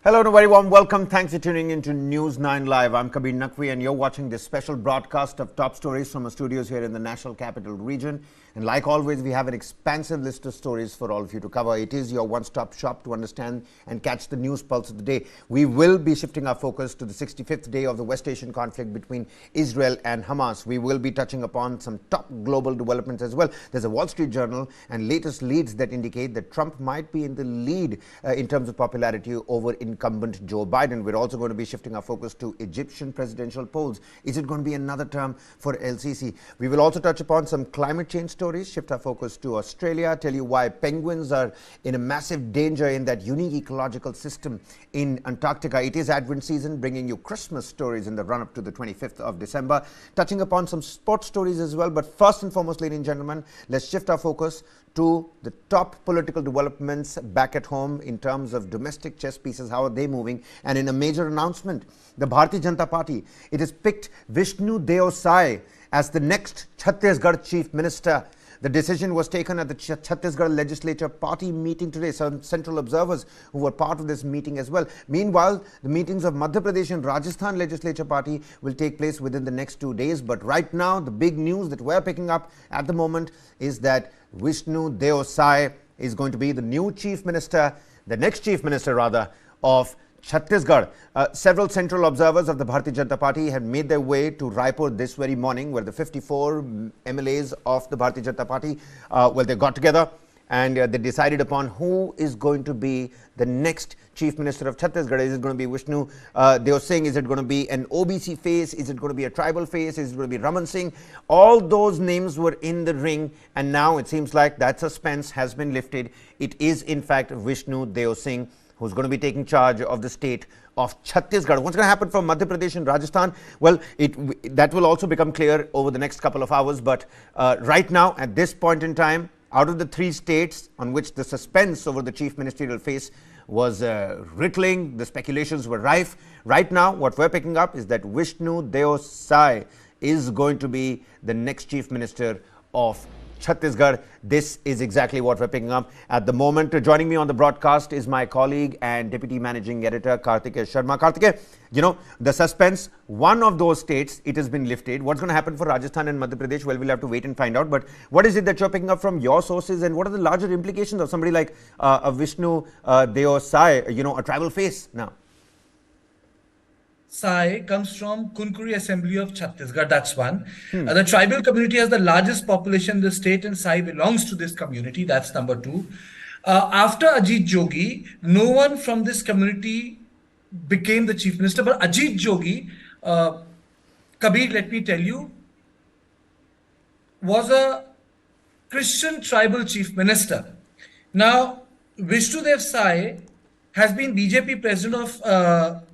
Hello and a very warm welcome. Thanks for tuning in to News9 Live. I'm Kabir Naqvi and you're watching this special broadcast of top stories from our studios here in the National Capital Region. And like always, we have an expansive list of stories for all of you to cover. It is your one-stop shop to understand and catch the news pulse of the day. We will be shifting our focus to the 65th day of the West Asian conflict between Israel and Hamas. We will be touching upon some top global developments as well. There's a Wall Street Journal and latest leads that indicate that Trump might be in the lead in terms of popularity over incumbent Joe Biden. We're also going to be shifting our focus to Egyptian presidential polls. Is it going to be another term for al-Sisi? We will also touch upon some climate change stories, shift our focus to Australia, tell you why penguins are in a massive danger in that unique ecological system in Antarctica. It is Advent season, bringing you Christmas stories in the run-up to the 25th of December, touching upon some sports stories as well. But first and foremost, ladies and gentlemen, let's shift our focus to the top political developments back at home in terms of domestic chess pieces. How are they moving? And in a major announcement, the Bharatiya Janata Party, it has picked Vishnu Deo Sai as the next Chhattisgarh Chief Minister. The decision was taken at the Chhattisgarh Legislature Party meeting today. Some central observers who were part of this meeting as well. Meanwhile, the meetings of Madhya Pradesh and Rajasthan Legislature Party will take place within the next 2 days. But right now, the big news that we're picking up at the moment is that Vishnu Deo Sai is going to be the new Chief Minister, the next Chief Minister rather, of Chhattisgarh. Several central observers of the Bharatiya Janata Party have made their way to Raipur this very morning, where the 54 MLAs of the Bharatiya Janata Party, they got together and they decided upon who is going to be the next Chief Minister of Chhattisgarh. Is it going to be Vishnu Deo Singh? Is it going to be an OBC face? Is it going to be a tribal face? Is it going to be Raman Singh? All those names were in the ring, and now it seems like that suspense has been lifted. It is in fact Vishnu Deo Singh who's going to be taking charge of the state of Chhattisgarh. What's going to happen from Madhya Pradesh and Rajasthan? Well, that will also become clear over the next couple of hours. But right now, at this point in time, out of the 3 states on which the suspense over the chief ministerial face was rittling, the speculations were rife. Right now, what we're picking up is that Vishnu Deo Sai is going to be the next chief minister of Chhattisgarh. This is exactly what we're picking up at the moment. Joining me on the broadcast is my colleague and Deputy Managing Editor, Karthikeya Sharma. Karthikeya, you know, the suspense, one of those states, it has been lifted. What's going to happen for Rajasthan and Madhya Pradesh? Well, we'll have to wait and find out. But what is it that you're picking up from your sources, and what are the larger implications of somebody like Vishnu Deo Sai, you know, a tribal face now? Sai comes from Kunkuri Assembly of Chhattisgarh, that's one. The tribal community has the largest population in the state, and Sai belongs to this community, that's number 2. After Ajit Jogi, no one from this community became the chief minister, but Ajit Jogi, Kabir, let me tell you, was a Christian tribal chief minister. Now, Vishnu Deo Sai has been BJP president of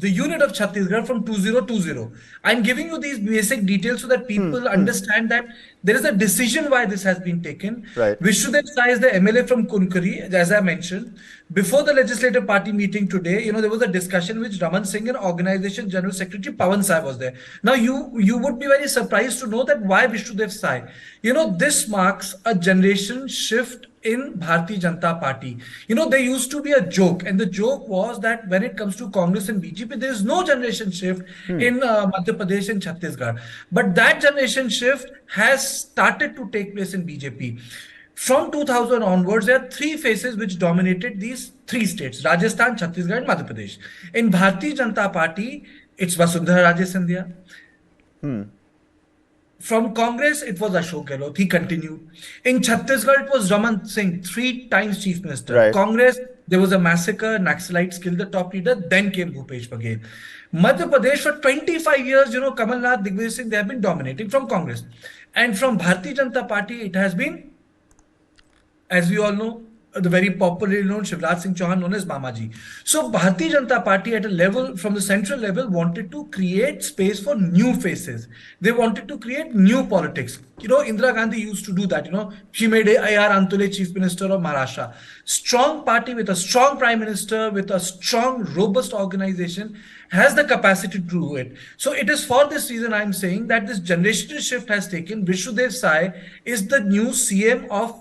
the unit of Chhattisgarh from 2020. I'm giving you these basic details so that people understand that there is a decision why this has been taken. Right. Vishnu Deo Sai is the MLA from Kunkuri, as I mentioned. Before the legislative party meeting today, you know, there was a discussion which Raman Singh and Organization General Secretary Pawan Sai was there. Now, you would be very surprised to know that why Vishnu Deo Sai. You know, this marks a generation shift in Bharatiya Janata Party. You know, there used to be a joke, and the joke was that when it comes to Congress and BJP, there is no generation shift in Madhya Pradesh and Chhattisgarh. But that generation shift has started to take place in BJP. From 2000 onwards, there are 3 faces which dominated these 3 states, Rajasthan, Chhattisgarh and Madhya Pradesh. In Bharatiya Janata Party, it's Vasundhara Raje Scindia. From Congress, it was Ashok Gehlot. He continued. In Chhattisgarh, it was Raman Singh, 3 times chief minister. Right. Congress, there was a massacre, Naxalites killed the top leader, then came Bhupesh Baghel. Madhya Pradesh, for 25 years, you know, Kamal Nath, Digvijay Singh, they have been dominating from Congress. And from Bharatiya Janata Party, it has been, as we all know, the very popularly known Shivraj Singh Chauhan, known as Mamaji. So Bharatiya Janata Party at a level, from the central level, wanted to create space for new faces. They wanted to create new politics. You know, Indira Gandhi used to do that. You know, she made A.R. Antule Chief Minister of Maharashtra. Strong party with a strong Prime Minister, with a strong, robust organization. has the capacity to do it. So it is for this reason I'm saying that this generational shift has taken. Vishnu Deo Sai is the new CM of,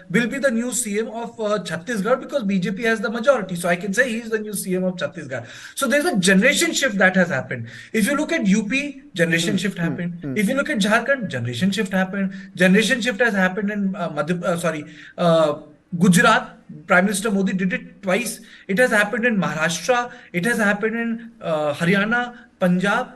will be the new CM of Chhattisgarh, because BJP has the majority. So I can say he's the new CM of Chhattisgarh. So there's a generation shift that has happened. If you look at UP, generation shift happened. If you look at Jharkhand, generation shift happened. Generation shift has happened in Gujarat. Prime Minister Modi did it twice. It has happened in Maharashtra. It has happened in Haryana, Punjab,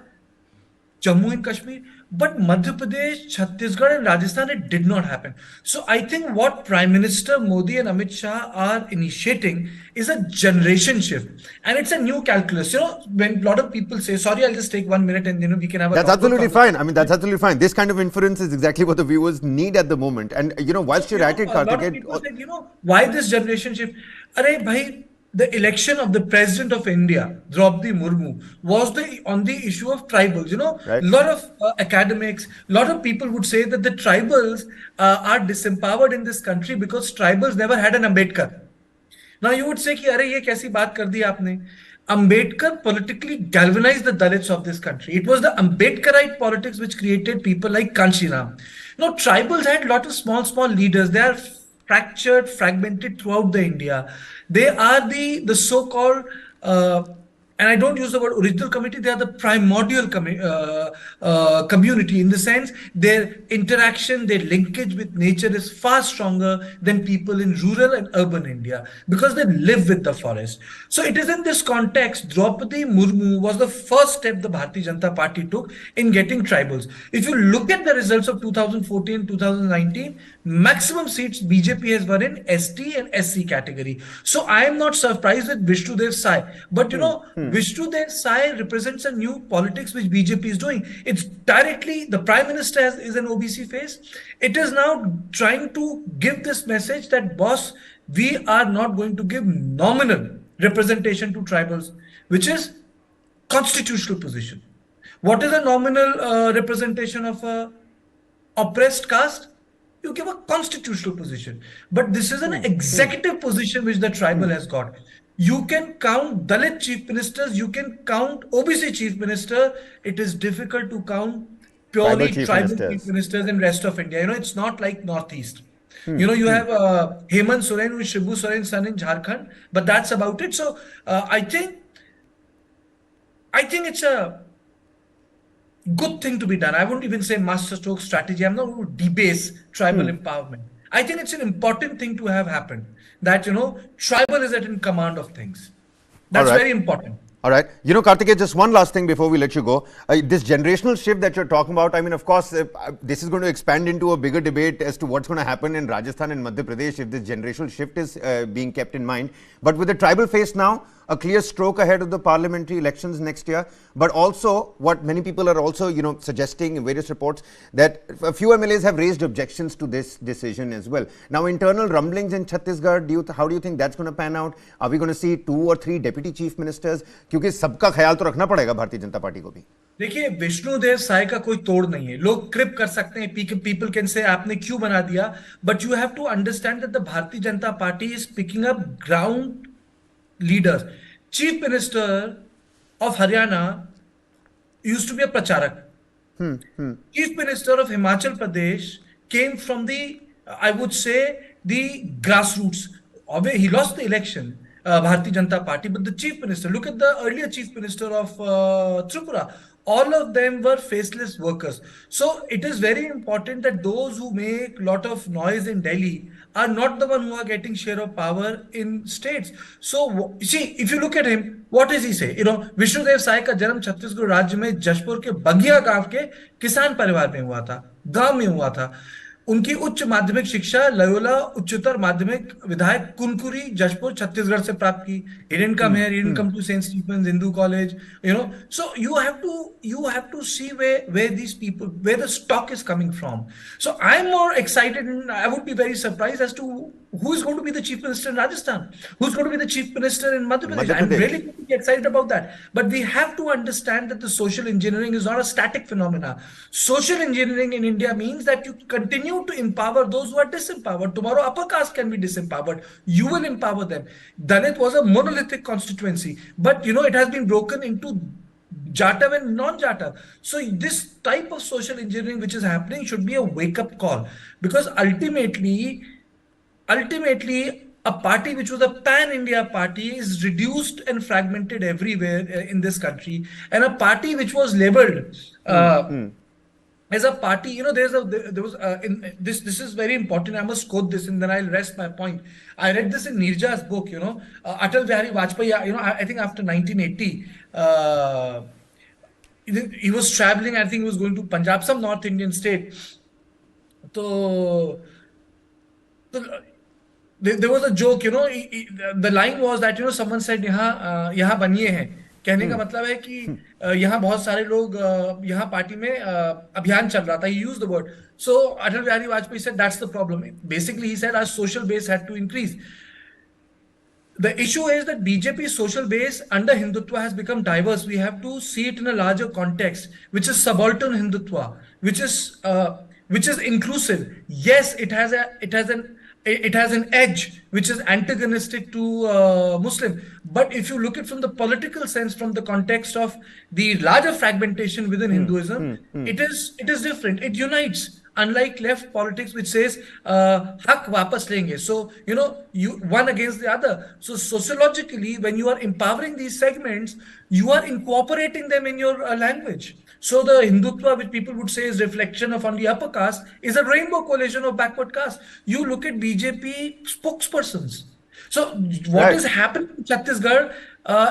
Jammu and Kashmir. But Madhya Pradesh, Chhattisgarh and Rajasthan, it did not happen. So I think what Prime Minister Modi and Amit Shah are initiating is a generation shift. And it's a new calculus. When a lot of people say, sorry, I'll just take 1 minute and we can have a... That's absolutely fine. I mean, that's absolutely fine. This kind of inference is exactly what the viewers need at the moment. And, whilst you're at it, Karthik... A lot of people said, why this generation shift? Arey, bhai, the election of the president of India, Draupadi Murmu, was on the issue of tribals. Right. A lot of academics, a lot of people would say that the tribals are disempowered in this country because tribals never had an Ambedkar. Now you would say, ki, "Arey, ye kaisi baat kar di aapne?" Ambedkar politically galvanized the Dalits of this country. It was the Ambedkarite politics which created people like Kanshiram. Now tribals had a lot of small leaders. They are fractured, fragmented throughout the India. They are the so-called, and I don't use the word original community, they are the primordial community, in the sense their interaction, their linkage with nature is far stronger than people in rural and urban India, because they live with the forest. So it is in this context, Draupadi Murmu was the first step the Bharatiya Janata Party took in getting tribals. If you look at the results of 2014, 2019, maximum seats BJP has won in ST and SC category. So I am not surprised with Vishnu Deo Sai. But Vishnu Deo Sai represents a new politics which BJP is doing. It's directly, the Prime Minister is an OBC face. It is now trying to give this message that, boss, we are not going to give nominal representation to tribals, which is constitutional position. What is a nominal representation of a oppressed caste? You give a constitutional position. But this is an executive position which the tribal has got. You can count Dalit chief ministers, you can count OBC chief minister. It is difficult to count purely tribal chief ministers in rest of India. It's not like Northeast. You have Hemant Soren, who is Shibu Soren's son in Jharkhand, but that's about it. So I think it's a good thing to be done. I wouldn't even say masterstroke strategy. I'm not going to debase tribal empowerment. I think it's an important thing to have happened, that, tribal is in command of things. That's very important. All right. Karthikeya, just one last thing before we let you go. This generational shift that you're talking about, I mean, of course, this is going to expand into a bigger debate as to what's going to happen in Rajasthan and Madhya Pradesh if this generational shift is being kept in mind. But with the tribal face now, a clear stroke ahead of the parliamentary elections next year. But also, what many people are also, suggesting in various reports, that a few MLAs have raised objections to this decision as well. Now, internal rumblings in Chhattisgarh, how do you think that's going to pan out? Are we going to see 2 or 3 deputy chief ministers? क्योंकि सबका ख्याल तो रखना पड़ेगा Bharatiya Janata party को भी. देखिए, विष्णु देव साय का कोई तोड़ नहीं है. लोग क्रिप कर सकते हैं, people can say आपने क्यों बना दिया, but you have to understand that the Bharatiya Janata Party is picking up ground leaders. Chief Minister of Haryana used to be a pracharak. Chief Minister of Himachal Pradesh came from the, I would say, the grassroots. He lost the election, Bharatiya Janata Party, but the Chief Minister, look at the earlier Chief Minister of Tripura. All of them were faceless workers. So it is very important that those who make a lot of noise in Delhi are not the one who are getting share of power in states. So see, if you look at him, what does he say? Vishnu Deo Sai का जन्म छत्तीसगढ़ राज्य में जशपुर के बगिया गांव के किसान परिवार में हुआ था, गांव में हुआ था. उनकी उच्च माध्यमिक शिक्षा लयोला उच्चतर माध्यमिक विधायक कुनकुरी जशपुर छत्तीसगढ़ से प्राप्त की. He didn't come here, he didn't come to St. Stephen's Hindu College, So you have to see where these people, where the stock is coming from. So I'm more excited, and I would be very surprised as to who is going to be the chief minister in Rajasthan? Who's going to be the chief minister in Madhya Pradesh? Madhya I'm Pradesh. really excited about that. But we have to understand that the social engineering is not a static phenomena. Social engineering in India means that you continue to empower those who are disempowered. Tomorrow, upper caste can be disempowered. You will empower them. Dalit was a monolithic constituency, but it has been broken into Jatav and non-Jatav. So this type of social engineering which is happening should be a wake-up call, because ultimately, a party which was a pan-India party is reduced and fragmented everywhere in this country, and a party which was labeled as a party, there was this is very important. I must quote this and then I'll rest my point. I read this in Nirja's book. Atal Bihari Vajpayee. I think after 1980. He was traveling, I think he was going to Punjab, some North Indian state. So there was a joke, the line was that, someone said, यहाँ बनिए हैं. कहने का मतलब है कि यहाँ बहुत सारे लोग यहाँ पार्टी में अभियान चल रहा था. He used the word. So Atal Bihari Vajpayee said that's the problem. Basically, he said our social base had to increase. The issue is that BJP's social base under Hindutva has become diverse. We have to see it in a larger context, which is subaltern Hindutva, which is inclusive. Yes, it has an edge which is antagonistic to Muslim. But if you look at it from the political sense, from the context of the larger fragmentation within Hinduism, it is different. It unites. Unlike left politics, which says hak wapas lenge. So you one against the other. So sociologically, when you are empowering these segments, you are incorporating them in your language. So the Hindutva, which people would say is reflection of only upper caste, is a rainbow coalition of backward caste. You look at BJP spokespersons. So what is happening in Chhattisgarh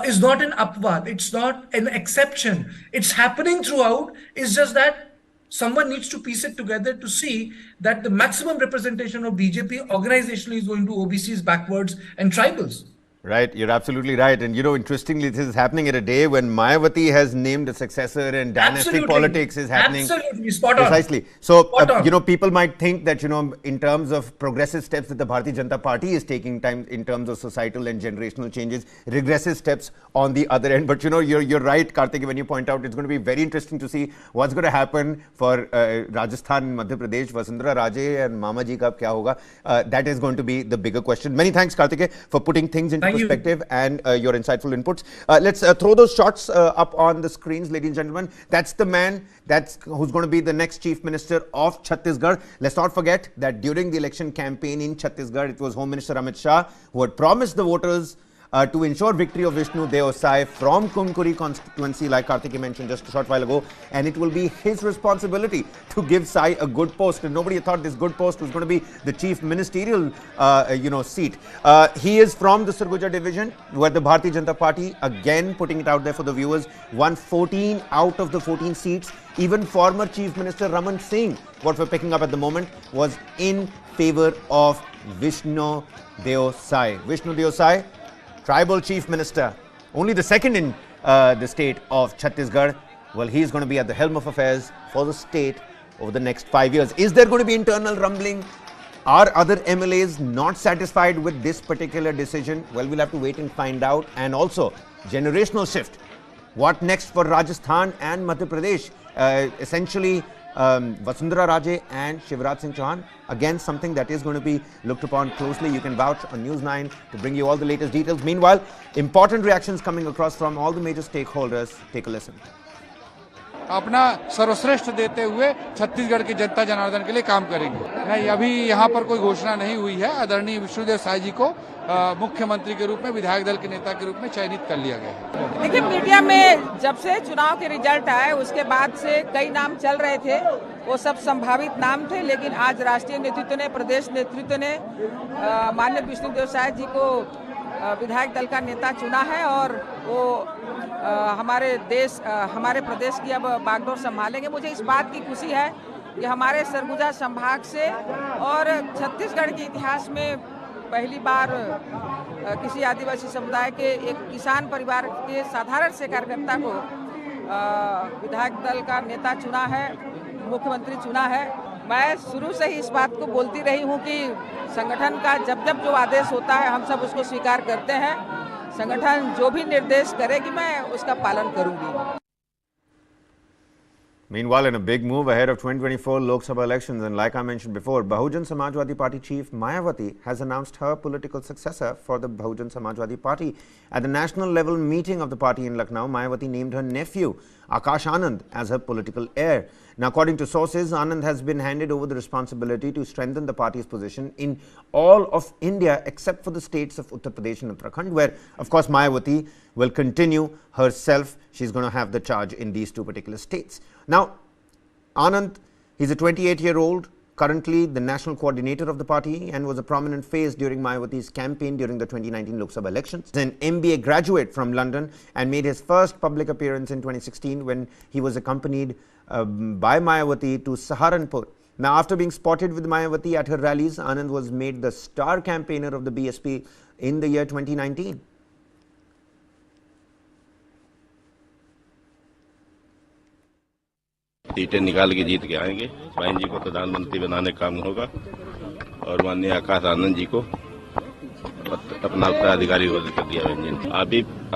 is not an upward. It's not an exception. It's happening throughout. It's just that someone needs to piece it together to see that the maximum representation of BJP organizationally is going to OBCs, backwards, and tribals. Right, you're absolutely right. And interestingly, this is happening at a day when Mayawati has named a successor and dynastic politics is happening. Absolutely, spot on. Precisely. So, people might think that, in terms of progressive steps that the Bharatiya Janata Party is taking time in terms of societal and generational changes, regressive steps on the other end. But, you're right, Karthik, when you point out it's going to be very interesting to see what's going to happen for Rajasthan and Madhya Pradesh, Vasundhara Raje and Mama Ji ka kya hoga. That is going to be the bigger question. Many thanks, Karthik, for putting things into perspective and your insightful inputs. Let's throw those shots up on the screens, ladies and gentlemen. That's the man who's going to be the next Chief Minister of Chhattisgarh. Let's not forget that during the election campaign in Chhattisgarh, it was Home Minister Amit Shah who had promised the voters to ensure victory of Vishnu Deo Sai from Kumkuri constituency, like Karthik mentioned just a short while ago, and it will be his responsibility to give Sai a good post. And nobody thought this good post was going to be the chief ministerial, seat. He is from the Sarguja division, where the Bharatiya Janata Party, again putting it out there for the viewers, won 14 out of the 14 seats. Even former Chief Minister Raman Singh, what we're picking up at the moment, was in favor of Vishnu Deo Sai. Vishnu Deo Sai, Tribal Chief Minister, only the second in the state of Chhattisgarh. Well, he's going to be at the helm of affairs for the state over the next 5 years. Is there going to be internal rumbling? Are other MLAs not satisfied with this particular decision? Well, we'll have to wait and find out. And also, generational shift. What next for Rajasthan and Madhya Pradesh? Essentially, Vasundhara Raje and Shivraj Singh Chauhan, again something that is going to be looked upon closely. You can vouch on News9 to bring you all the latest details. Meanwhile, important reactions coming across from all the major stakeholders. Take a listen. अपना सर्वश्रेष्ठ देते हुए छत्तीसगढ़ की जनता जनार्दन के लिए काम करेंगे. नहीं, अभी यहाँ पर कोई घोषणा नहीं हुई है. आदरणीय विष्णुदेव साई जी को मुख्यमंत्री के रूप में, विधायक दल के नेता के रूप में चयनित कर लिया गया है. देखिए, मीडिया में जब से चुनाव के रिजल्ट आए उसके बाद से कई नाम चल रहे थे. वो सब संभावित नाम थे, लेकिन आज राष्ट्रीय नेतृत्व ने, प्रदेश नेतृत्व ने माननीय विष्णुदेव साई जी को विधायक दल का नेता चुना है और वो हमारे प्रदेश की अब बागडोर संभालेंगे. मुझे इस बात की खुशी है कि हमारे सरगुजा संभाग से और छत्तीसगढ़ के इतिहास में पहली बार किसी आदिवासी समुदाय के एक किसान परिवार के साधारण से कार्यकर्ता को विधायक दल का नेता चुना है, मुख्यमंत्री चुना है. मैं शुरू से ही इस बात को बोलती रही हूं कि संगठन का जब जब जो आदेश होता है हम सब उसको स्वीकार करते हैं। संगठन जो भी निर्देश करेगी मैं उसका पालन करूंगी। Meanwhile, in a big move ahead of 2024 Lok Sabha elections, and like I mentioned before, Bahujan Samajwadi Party chief Mayawati has announced her political successor for the Bahujan Samajwadi Party. At the national level meeting of the party in Lucknow, Mayawati named her nephew Akash Anand as her political heir. Now, according to sources, Anand has been handed over the responsibility to strengthen the party's position in all of India except for the states of Uttar Pradesh and Uttarakhand, where, of course, Mayawati will continue herself. She's going to have the charge in these two particular states. Now, Anand, he's a 28-year-old, currently the national coordinator of the party, and was a prominent face during Mayawati's campaign during the 2019 Lok Sabha elections. He's an MBA graduate from London and made his first public appearance in 2016 when he was accompanied by Mayawati to Saharanpur. Now, after being spotted with Mayawati at her rallies, Anand was made the star campaigner of the BSP in the year 2019. सीटें निकाल के जीत के आएंगे। बहन जी को प्रधानमंत्री बनाने का काम होगा और माननीय आकाश आनंद जी को अपना उत्तराधिकारी कर दिया बहन जी ने।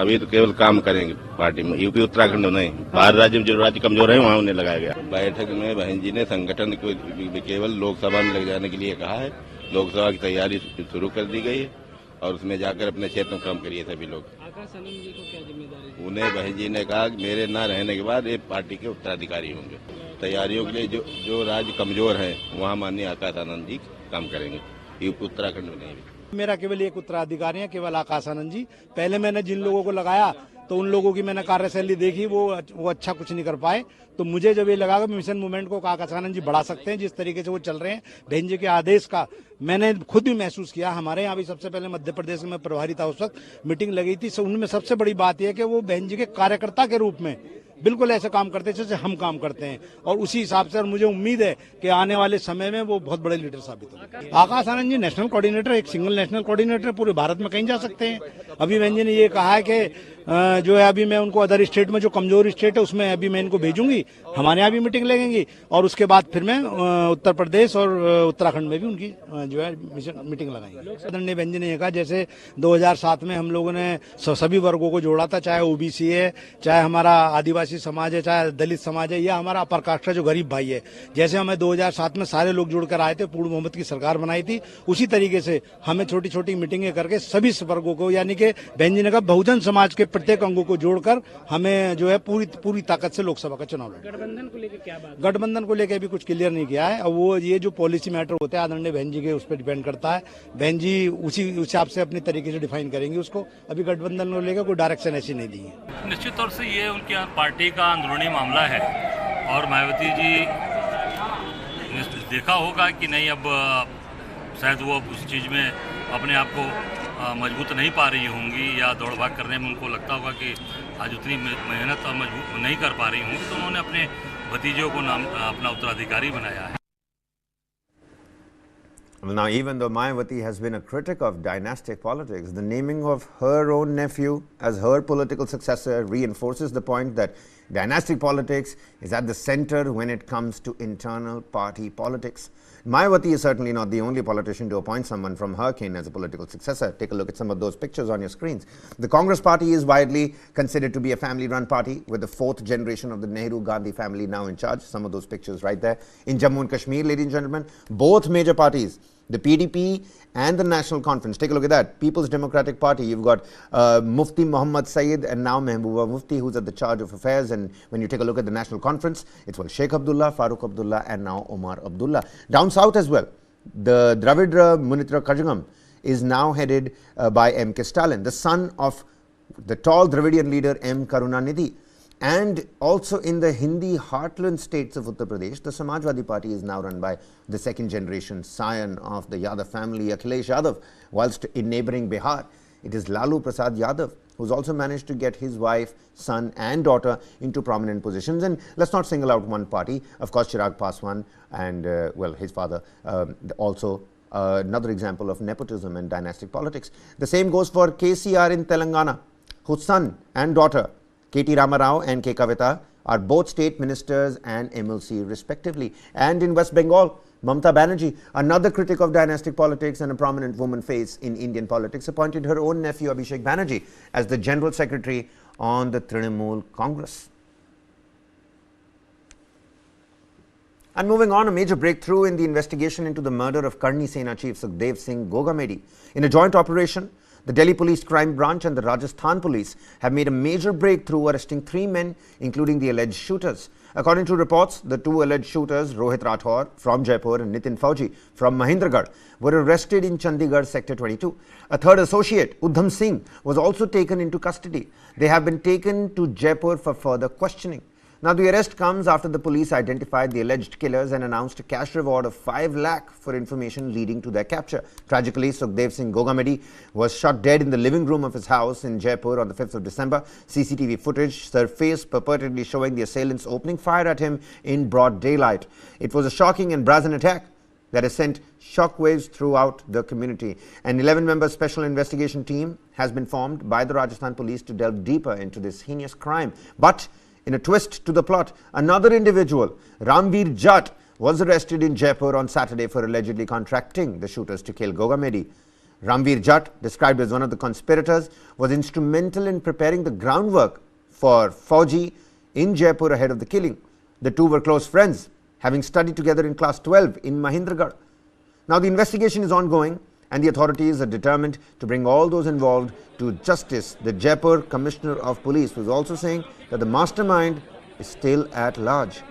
अभी तो केवल काम करेंगे पार्टी में, यूपी उत्तराखंड में नहीं, बाहर राज्य में जो राज्य कमजोर है वहाँ उन्हें लगाया गया। बैठक में बहन जी ने संगठन को केवल लोकसभा में लग जाने के लिए कहा है। लोकसभा की तैयारी शुरू कर दी गई है और उसमें जाकर अपने क्षेत्र में काम करिए सभी लोग। आकाश आनंद जी को क्या जिम्मेदारी? उन्हें बहन जी ने कहा कि मेरे न रहने के बाद ये पार्टी के उत्तराधिकारी होंगे। तैयारियों के लिए जो राज्य कमजोर है वहाँ माननीय आकाश आनंद जी काम करेंगे, यूपी उत्तराखंड में नहीं। मेरा केवल एक उत्तराधिकारी है, केवल आकाश आनंद जी। पहले मैंने जिन लोगों को लगाया तो उन लोगों की मैंने कार्यशैली देखी, वो अच्छा कुछ नहीं कर पाए। तो मुझे जब ये लगा कि मिशन मूवमेंट को आकाश आनंद जी बढ़ा सकते हैं, जिस तरीके से वो चल रहे हैं बहन जी के आदेश का मैंने खुद भी महसूस किया। हमारे यहाँ भी सबसे पहले मध्य प्रदेश में प्रभारी था, उस वक्त मीटिंग लगी थी। उनमें सबसे बड़ी बात यह कि वो बहन जी के कार्यकर्ता के रूप में बिल्कुल ऐसे काम करते हैं जैसे हम काम करते हैं, और उसी हिसाब से मुझे उम्मीद है कि आने वाले समय में वो बहुत बड़े लीडर साबित होंगे। आकाश आनंद जी नेशनल कोऑर्डिनेटर, एक सिंगल नेशनल कोऑर्डिनेटर, पूरे भारत में कहीं जा सकते हैं। अभी बहन जी ने ये कहा है कि जो है अभी मैं उनको अदर स्टेट में जो कमजोर स्टेट है उसमें अभी मैं इनको भेजूंगी, हमारे यहाँ भी मीटिंग लगेंगी और उसके बाद फिर मैं उत्तर प्रदेश और उत्तराखंड में भी उनकी जो है मीटिंग लगाएंगे। आदरणीय बहन जी ने कहा जैसे 2007 में हम लोगों ने सभी वर्गों को जोड़ा था, चाहे ओबीसी है, चाहे हमारा आदिवासी समाज है, चाहे दलित समाज है, या हमारा अपर कास्ट का जो गरीब भाई है। जैसे हमें 2007 में सारे लोग जुड़कर आए थे, पूर्ण बहुमत की सरकार बनाई थी, उसी तरीके से हमें छोटी छोटी मीटिंगें करके सभी वर्गों को, यानी कि बहन जी ने कहा बहुजन समाज के प्रत्येक अंगों को जोड़कर हमें जो है पूरी ताकत से लोकसभा का चुनाव लड़ना। गठबंधन को लेकर क्या बात? गठबंधन को लेकर अभी कुछ क्लियर नहीं किया है। और वो ये जो पॉलिसी मैटर होते हैं आदरणीय बहन जी के उस पर डिपेंड करता है। बहन जी उसी हिसाब से अपनी तरीके से डिफाइन करेंगे उसको। अभी गठबंधन को लेकर कोई डायरेक्शन ऐसी नहीं दी है। निश्चित तौर से ये उनकी पार्टी का अंदरूनी मामला है और मायावती जी ने देखा होगा कि नहीं, अब शायद वो उस चीज़ में अपने आप को मजबूत नहीं पा रही होंगी, या दौड़ भाग करने में उनको लगता होगा कि आज उतनी मेहनत मजबूत नहीं कर पा रही होंगी, तो उन्होंने अपने भतीजों को अपना उत्तराधिकारी बनाया है। Well, now, even though Mayawati has been a critic of dynastic politics, the naming of her own nephew as her political successor reinforces the point that dynastic politics is at the center when it comes to internal party politics. Mayawati is certainly not the only politician to appoint someone from her kin as a political successor. Take a look at some of those pictures on your screens. The Congress party is widely considered to be a family-run party, with the fourth generation of the Nehru-Gandhi family now in charge. Some of those pictures right there. In Jammu and Kashmir, ladies and gentlemen, both major parties, the PDP and the National Conference. Take a look at that. People's Democratic Party. You've got Mufti Muhammad Saeed and now Mehbooba Mufti, who's at the charge of affairs. And when you take a look at the National Conference, it's Sheikh Abdullah, Farooq Abdullah and now Omar Abdullah. Down south as well, the Dravidra Munitra Kajagam is now headed by M.K. Stalin, the son of the tall Dravidian leader M. Karunanidhi. And also in the Hindi heartland states of Uttar Pradesh, the Samajwadi Party is now run by the second generation scion of the Yadav family, Akhilesh Yadav, whilst in neighboring Bihar, it is Lalu Prasad Yadav, who's also managed to get his wife, son and daughter into prominent positions. And let's not single out one party. Of course, Chirag Paswan and, well, his father, also another example of nepotism and dynastic politics. The same goes for KCR in Telangana, whose son and daughter, K.T. Ramarao and K. Kavita, are both state ministers and MLC respectively. And in West Bengal, Mamata Banerjee, another critic of dynastic politics and a prominent woman face in Indian politics, appointed her own nephew Abhishek Banerjee as the General Secretary on the Trinamool Congress. And moving on, a major breakthrough in the investigation into the murder of Karni Sena Chief Sukhdev Singh Gogamedi. In a joint operation, the Delhi Police Crime Branch and the Rajasthan Police have made a major breakthrough, arresting 3 men, including the alleged shooters. According to reports, the 2 alleged shooters, Rohit Rathore from Jaipur and Nitin Fauji from Mahendragarh, were arrested in Chandigarh Sector 22. A third associate, Udham Singh, was also taken into custody. They have been taken to Jaipur for further questioning. Now, the arrest comes after the police identified the alleged killers and announced a cash reward of 5 lakh for information leading to their capture. Tragically, Sukhdev Singh Gogamedi was shot dead in the living room of his house in Jaipur on the 5th of December. CCTV footage surfaced purportedly showing the assailants opening fire at him in broad daylight. It was a shocking and brazen attack that has sent shockwaves throughout the community. An 11-member special investigation team has been formed by the Rajasthan Police to delve deeper into this heinous crime. But in a twist to the plot, another individual, Ramveer Jatt, was arrested in Jaipur on Saturday for allegedly contracting the shooters to kill Gogamedi. Ramveer Jatt, described as one of the conspirators, was instrumental in preparing the groundwork for Fauji in Jaipur ahead of the killing. The 2 were close friends, having studied together in class 12 in Mahendragarh. Now, the investigation is ongoing, and the authorities are determined to bring all those involved to justice. The Jaipur Commissioner of Police was also saying that the mastermind is still at large.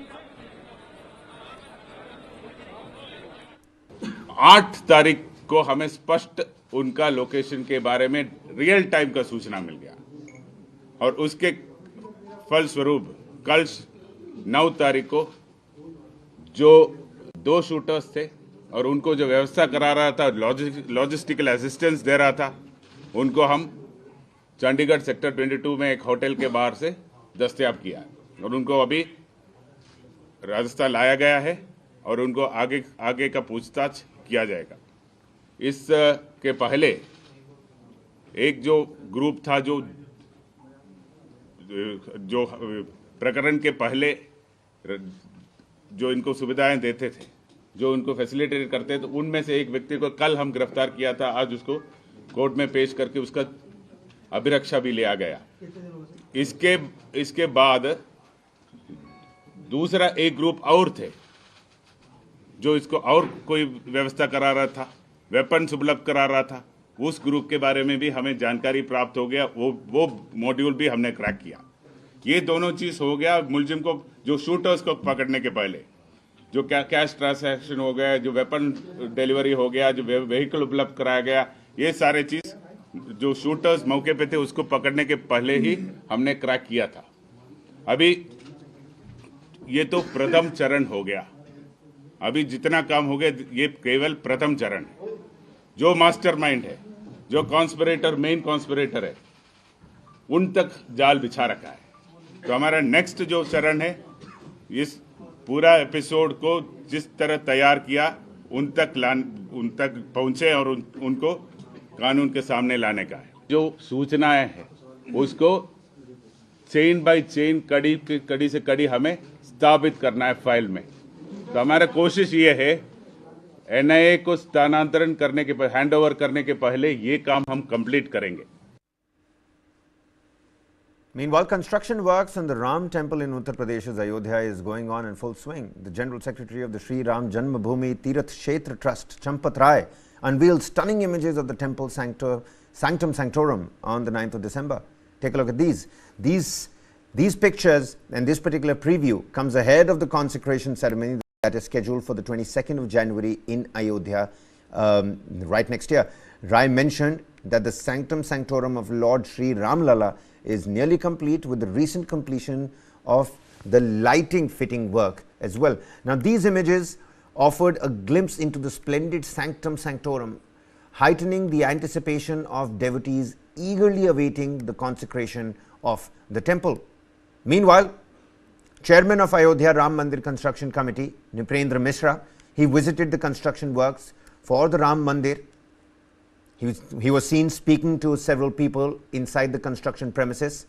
8 तारीख को हमें स्पष्ट उनका location के बारे में real time का सूचना मिल गया और उसके फलस्वरूप कल 9 तारीख को जो 2 शूटर्स थे और उनको जो व्यवस्था करा रहा था, लॉजिस्टिकल असिस्टेंस दे रहा था, उनको हम चंडीगढ़ सेक्टर 22 में एक होटल के बाहर से दस्तयाब किया और उनको अभी राजस्थान लाया गया है और उनको आगे का पूछताछ किया जाएगा। इस के पहले एक जो ग्रुप था जो प्रकरण के पहले जो इनको सुविधाएं देते थे, जो उनको फैसिलिटेट करते थे, तो उनमें से एक व्यक्ति को कल हम गिरफ्तार किया था। आज उसको कोर्ट में पेश करके उसका अभिरक्षा भी लिया गया। इसके बाद दूसरा एक ग्रुप और थे जो इसको और कोई व्यवस्था करा रहा था, वेपन्स उपलब्ध करा रहा था। उस ग्रुप के बारे में भी हमें जानकारी प्राप्त हो गया, वो मॉड्यूल भी हमने क्रैक किया। ये दोनों चीज हो गया। मुलजिम को, जो शूटर्स को पकड़ने के पहले जो कैश ट्रांसैक्शन हो गया, जो वेपन डिलीवरी हो गया, जो व्हीकल उपलब्ध कराया गया, ये सारे चीज जो शूटर्स मौके पे थे उसको पकड़ने के पहले ही हमने क्रैक किया था। अभी ये तो प्रथम चरण हो गया। अभी जितना काम हो गया ये केवल प्रथम चरण है। जो मास्टरमाइंड है, जो कॉन्स्पिरेटर, मेन कॉन्स्पिरेटर है, उन तक जाल बिछा रखा है। तो हमारा नेक्स्ट जो चरण है, इस पूरा एपिसोड को जिस तरह तैयार किया उन तक पहुंचे और उनको कानून के सामने लाने का है। जो सूचनाएं हैं उसको चेन बाय चेन, कड़ी से कड़ी हमें स्थापित करना है फाइल में। तो हमारा कोशिश ये है, एनआईए को स्थानांतरण करने के पहले, हैंड ओवर करने के पहले ये काम हम कंप्लीट करेंगे। Meanwhile, construction works on the Ram temple in Uttar Pradesh's Ayodhya is going on in full swing. The General Secretary of the Sri Ram Janmabhoomi Tirath Kshetra Trust, Champat Rai, unveiled stunning images of the temple sanctum sanctorum on the 9th of December. Take a look at these. These pictures and this particular preview comes ahead of the consecration ceremony that is scheduled for the 22nd of January in Ayodhya right next year. Rai mentioned that the sanctum sanctorum of Lord Sri Ram Lala is nearly complete, with the recent completion of the lighting fitting work as well. Now, these images offered a glimpse into the splendid sanctum sanctorum, heightening the anticipation of devotees eagerly awaiting the consecration of the temple. Meanwhile, Chairman of Ayodhya Ram Mandir Construction Committee, Niprendra Mishra, he visited the construction works for the Ram Mandir. He was seen speaking to several people inside the construction premises.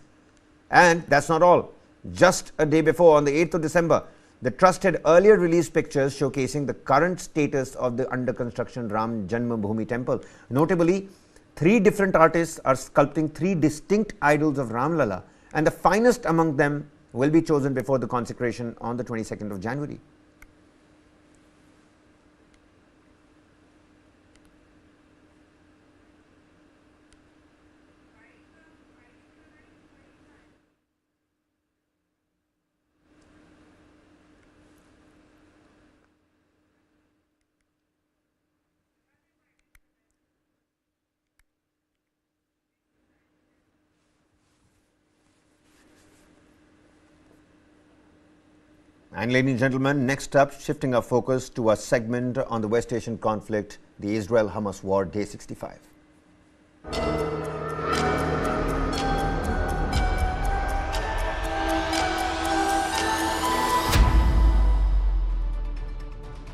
And that's not all. Just a day before, on the 8th of December, The trust had earlier released pictures showcasing the current status of the under construction Ram Janmabhoomi temple. Notably, 3 different artists are sculpting 3 distinct idols of Ram Lalla, and the finest among them will be chosen before the consecration on the 22nd of January. And ladies and gentlemen, next up, shifting our focus to a segment on the West Asian conflict, the Israel-Hamas war, day 65.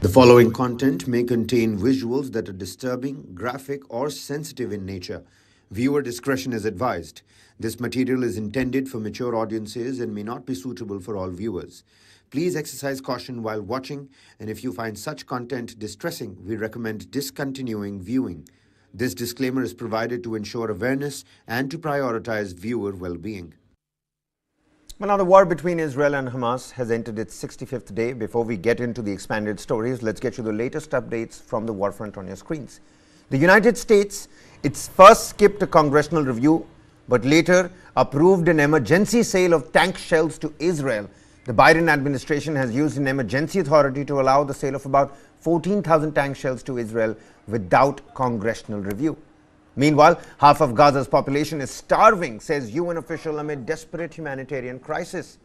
The following content may contain visuals that are disturbing, graphic, or sensitive in nature. Viewer discretion is advised. This material is intended for mature audiences and may not be suitable for all viewers. Please exercise caution while watching, and if you find such content distressing, we recommend discontinuing viewing. This disclaimer is provided to ensure awareness and to prioritize viewer well-being. Well, now the war between Israel and Hamas has entered its 65th day. Before we get into the expanded stories, let's get you the latest updates from the war front on your screens. The United States, its first skipped a congressional review, but later approved an emergency sale of tank shells to Israel. The Biden administration has used an emergency authority to allow the sale of about 14,000 tank shells to Israel without congressional review. Meanwhile, half of Gaza's population is starving, says UN official amid desperate humanitarian crisis.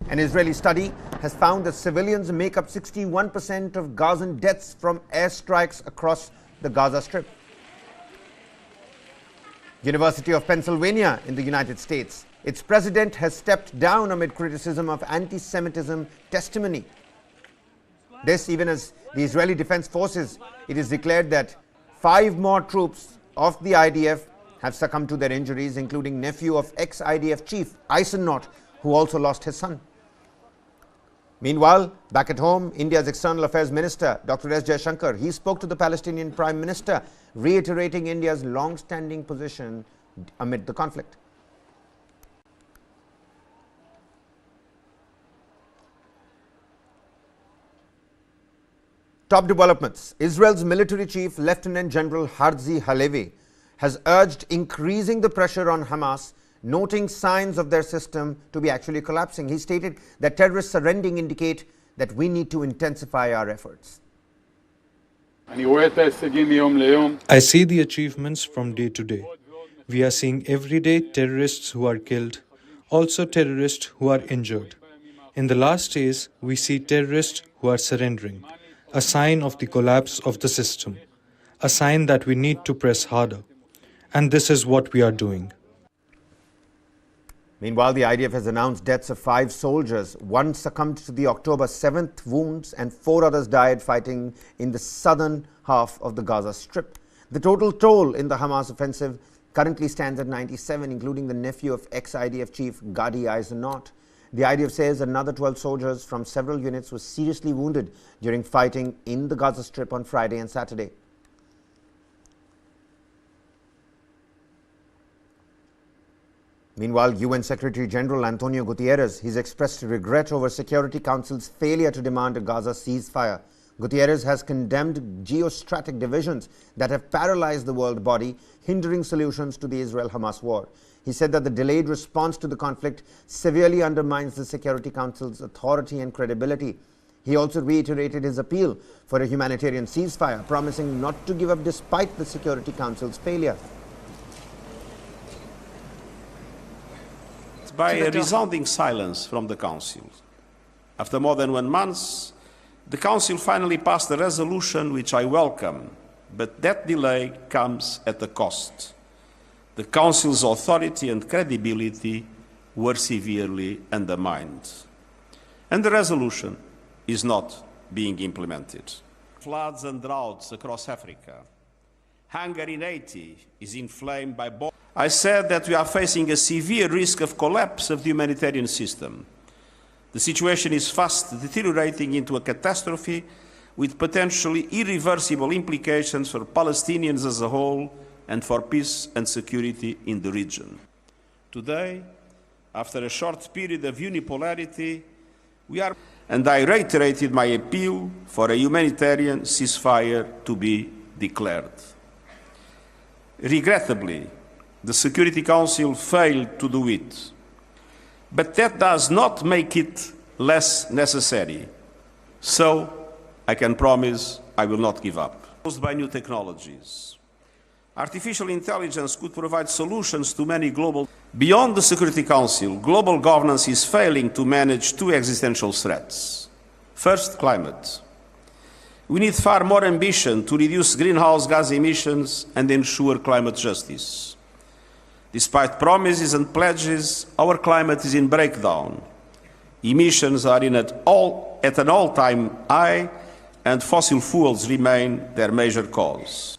An Israeli study has found that civilians make up 61% of Gazan deaths from airstrikes across the Gaza Strip. University of Pennsylvania in the United States. Its president has stepped down amid criticism of anti-Semitism testimony. This even as the Israeli Defense Forces, it is declared that 5 more troops of the IDF have succumbed to their injuries, including nephew of ex-IDF chief Aisennaut, who also lost his son. Meanwhile, back at home, India's External Affairs Minister, Dr. S. Jaishankar, he spoke to the Palestinian Prime Minister, reiterating India's long-standing position amid the conflict. Top developments. Israel's military chief, Lieutenant General Herzi Halevi, has urged increasing the pressure on Hamas, noting signs of their system to be actually collapsing. He stated that terrorist surrendering indicate that we need to intensify our efforts. I see the achievements from day to day. We are seeing every day terrorists who are killed, also terrorists who are injured. In the last days, we see terrorists who are surrendering. A sign of the collapse of the system, a sign that we need to press harder. And this is what we are doing. Meanwhile, the IDF has announced deaths of 5 soldiers. 1 succumbed to the October 7th wounds and 4 others died fighting in the southern half of the Gaza Strip. The total toll in the Hamas offensive currently stands at 97, including the nephew of ex-IDF chief Gadi Aisennaut. The IDF says another 12 soldiers from several units were seriously wounded during fighting in the Gaza Strip on Friday and Saturday. Meanwhile, UN Secretary General Antonio Gutierrez has expressed regret over Security Council's failure to demand a Gaza ceasefire. Gutierrez has condemned geostrategic divisions that have paralyzed the world body, hindering solutions to the Israel-Hamas war. He said that the delayed response to the conflict severely undermines the Security Council's authority and credibility. He also reiterated his appeal for a humanitarian ceasefire, promising not to give up despite the Security Council's failure. By a resounding silence from the Council. After more than 1 month, the Council finally passed a resolution which I welcome, but that delay comes at a cost. The Council's authority and credibility were severely undermined. And the resolution is not being implemented. Floods and droughts across Africa. Hunger in Haiti is inflamed by bombs. I said that we are facing a severe risk of collapse of the humanitarian system. The situation is fast deteriorating into a catastrophe with potentially irreversible implications for Palestinians as a whole and for peace and security in the region. Today, after a short period of unipolarity, and I reiterated my appeal for a humanitarian ceasefire to be declared. Regrettably, the Security Council failed to do it, but that does not make it less necessary. So, I can promise I will not give up. By new technologies. Artificial intelligence could provide solutions to many global... Beyond the Security Council, global governance is failing to manage two existential threats. First, climate. We need far more ambition to reduce greenhouse gas emissions and ensure climate justice. Despite promises and pledges, our climate is in breakdown. Emissions are at an all-time high, and fossil fuels remain their major cause.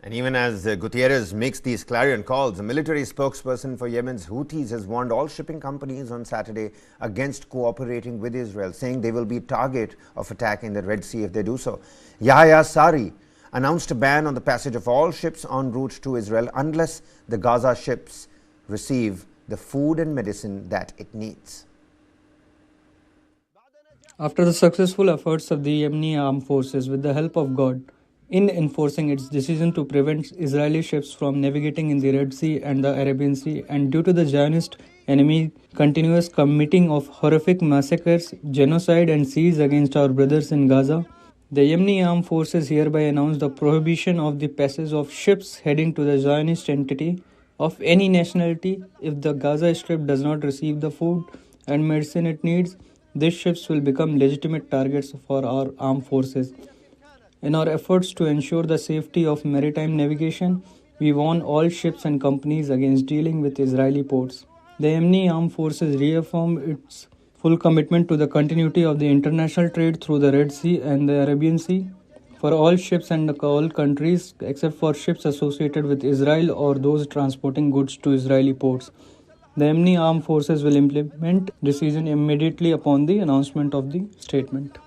And even as Gutierrez makes these clarion calls, a military spokesperson for Yemen's Houthis has warned all shipping companies on Saturday against cooperating with Israel, saying they will be target of attack in the Red Sea if they do so. Yahya Sari announced a ban on the passage of all ships en route to Israel unless the Gaza ships receive the food and medicine that it needs. After the successful efforts of the Yemeni armed forces with the help of God in enforcing its decision to prevent Israeli ships from navigating in the Red Sea and the Arabian Sea, and due to the Zionist enemy continuous committing of horrific massacres, genocide and siege against our brothers in Gaza, the Yemeni armed forces hereby announce the prohibition of the passage of ships heading to the Zionist entity of any nationality if the Gaza Strip does not receive the food and medicine it needs. These ships will become legitimate targets for our armed forces. In our efforts to ensure the safety of maritime navigation, we warn all ships and companies against dealing with Israeli ports. The Yemeni armed forces reaffirm its full commitment to the continuity of the international trade through the Red Sea and the Arabian Sea for all ships and all countries except for ships associated with Israel or those transporting goods to Israeli ports. The Yemeni armed forces will implement decision immediately upon the announcement of the statement.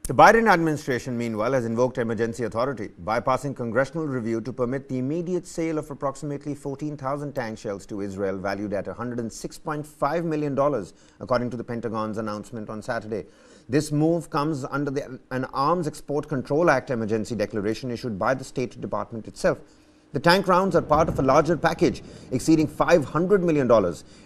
The Biden administration, meanwhile, has invoked emergency authority, bypassing congressional review to permit the immediate sale of approximately 14,000 tank shells to Israel, valued at $106.5 million, according to the Pentagon's announcement on Saturday. This move comes under an Arms Export Control Act emergency declaration issued by the State Department itself. The tank rounds are part of a larger package exceeding $500 million,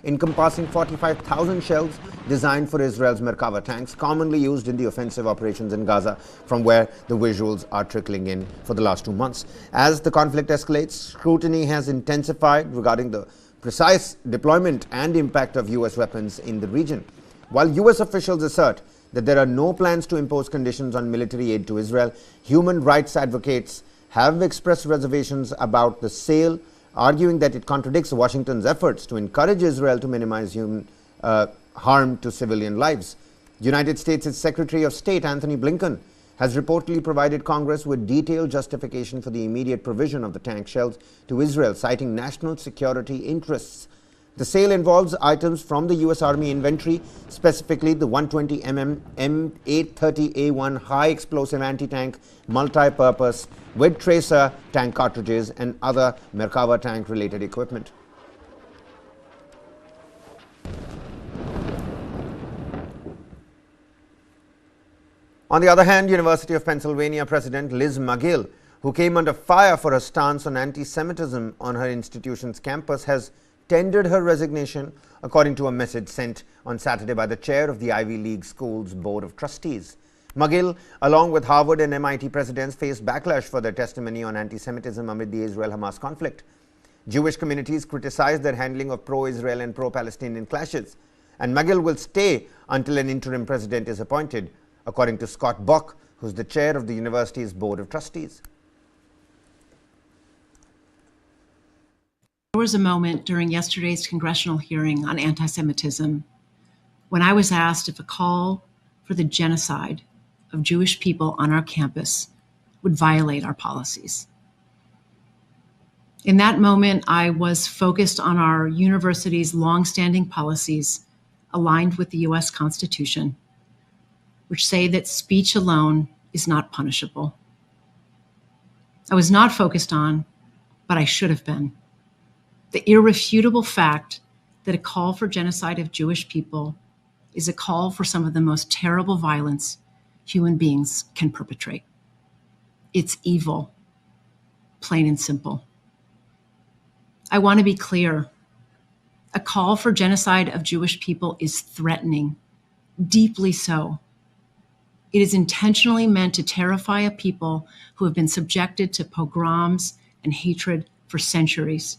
encompassing 45,000 shells designed for Israel's Merkava tanks, commonly used in the offensive operations in Gaza, from where the visuals are trickling in for the last 2 months. As the conflict escalates, scrutiny has intensified regarding the precise deployment and impact of U.S. weapons in the region. While U.S. officials assert that there are no plans to impose conditions on military aid to Israel, human rights advocates have expressed reservations about the sale, arguing that it contradicts Washington's efforts to encourage Israel to minimize human harm to civilian lives. United States' Secretary of State Anthony Blinken has reportedly provided Congress with detailed justification for the immediate provision of the tank shells to Israel, citing national security interests. The sale involves items from the U.S. Army inventory, specifically the 120mm M830A1 high-explosive anti-tank multi-purpose with tracer tank cartridges and other Merkava tank-related equipment. On the other hand, University of Pennsylvania President Liz Magill, who came under fire for her stance on anti-Semitism on her institution's campus, has tendered her resignation, according to a message sent on Saturday by the chair of the Ivy League Schools Board of Trustees. Magill, along with Harvard and MIT presidents, faced backlash for their testimony on anti-Semitism amid the Israel-Hamas conflict. Jewish communities criticized their handling of pro-Israel and pro-Palestinian clashes, and Magill will stay until an interim president is appointed, according to Scott Buck, who's the chair of the university's Board of Trustees. There was a moment during yesterday's congressional hearing on anti-Semitism when I was asked if a call for the genocide of Jewish people on our campus would violate our policies. In that moment, I was focused on our university's longstanding policies aligned with the US Constitution, which say that speech alone is not punishable. I was not focused on, but I should have been, the irrefutable fact that a call for genocide of Jewish people is a call for some of the most terrible violence human beings can perpetrate. It's evil, plain and simple. I want to be clear. A call for genocide of Jewish people is threatening, deeply so. It is intentionally meant to terrify a people who have been subjected to pogroms and hatred for centuries